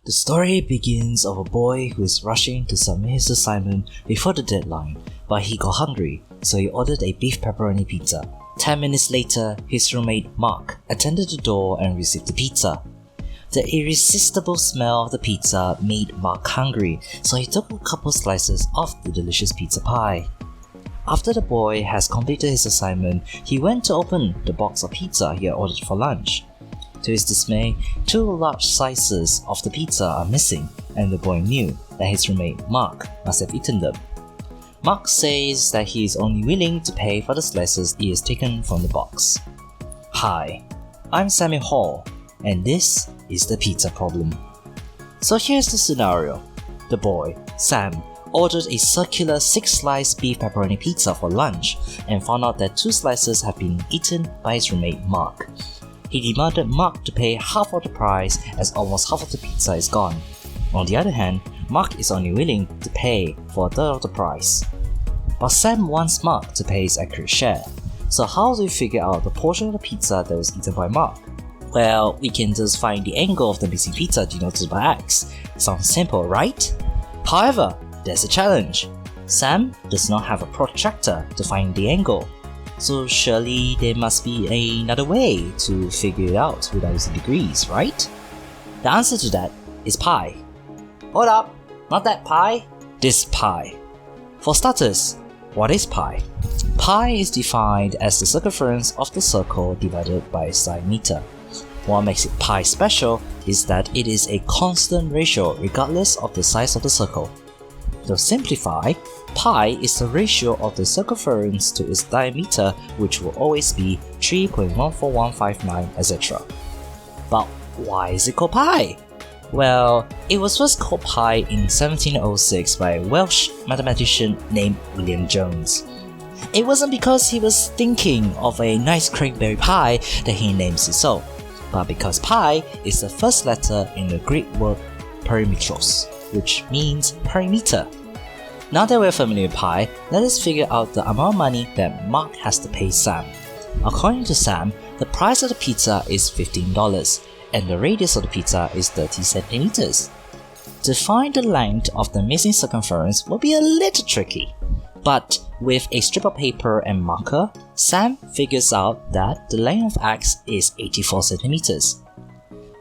The story begins of a boy who is rushing to submit his assignment before the deadline, but he got hungry, so he ordered a beef pepperoni pizza. 10 minutes later, his roommate Mark attended the door and received the pizza. The irresistible smell of the pizza made Mark hungry, so he took a couple slices of the delicious pizza pie. After the boy has completed his assignment, he went to open the box of pizza he had ordered for lunch. To his dismay, 2 large slices of the pizza are missing, and the boy knew that his roommate Mark must have eaten them. Mark says that he is only willing to pay for the slices he has taken from the box. Hi, I'm Samuel Hall, and this is the pizza problem. So here's the scenario. The boy, Sam, ordered a circular 6-slice beef pepperoni pizza for lunch and found out that 2 slices have been eaten by his roommate Mark. He demanded Mark to pay half of the price as almost half of the pizza is gone. On the other hand, Mark is only willing to pay for a third of the price. But Sam wants Mark to pay his accurate share. So how do we figure out the portion of the pizza that was eaten by Mark? Well, we can just find the angle of the missing pizza denoted by X. Sounds simple, right? However, there's a challenge. Sam does not have a protractor to find the angle. So surely there must be another way to figure it out without using degrees, right? The answer to that is pi. Hold up, not that pi, this pi. For starters, what is pi? Pi is defined as the circumference of the circle divided by its diameter. What makes it pi special is that it is a constant ratio regardless of the size of the circle. To simplify, pi is the ratio of the circumference to its diameter, which will always be 3.14159, etc. But why is it called pi? Well, it was first called pi in 1706 by a Welsh mathematician named William Jones. It wasn't because he was thinking of a nice cranberry pie that he names it so, but because pi is the first letter in the Greek word perimetros, which means perimeter. Now that we're familiar with pi, let us figure out the amount of money that Mark has to pay Sam. According to Sam, the price of the pizza is $15, and the radius of the pizza is 30 centimeters. To find the length of the missing circumference will be a little tricky, but with a strip of paper and marker, Sam figures out that the length of X is 84 centimeters.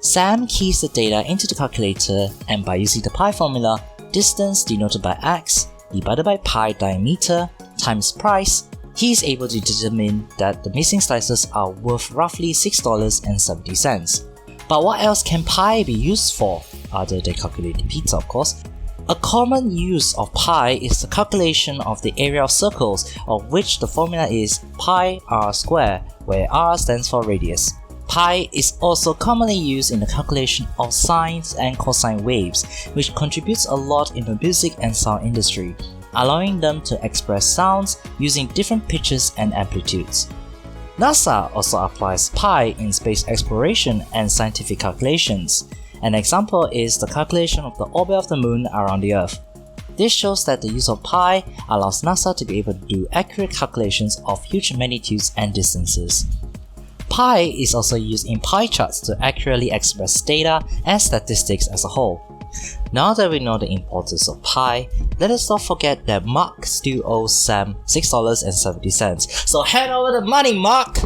Sam keys the data into the calculator, and by using the pi formula, distance denoted by X divided by pi diameter times price, he is able to determine that the missing slices are worth roughly $6.70. But what else can pi be used for, other than calculating pizza of course? A common use of pi is the calculation of the area of circles, of which the formula is pi r squared, where r stands for radius. Pi is also commonly used in the calculation of sines and cosine waves, which contributes a lot in the music and sound industry, allowing them to express sounds using different pitches and amplitudes. NASA also applies pi in space exploration and scientific calculations. An example is the calculation of the orbit of the moon around the Earth. This shows that the use of pi allows NASA to be able to do accurate calculations of huge magnitudes and distances. Pi is also used in pie charts to accurately express data and statistics as a whole. Now that we know the importance of pi, let us not forget that Mark still owes Sam $6.70. So hand over the money, Mark!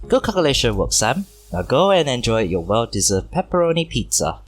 Good calculation work, Sam. Now go and enjoy your well-deserved pepperoni pizza.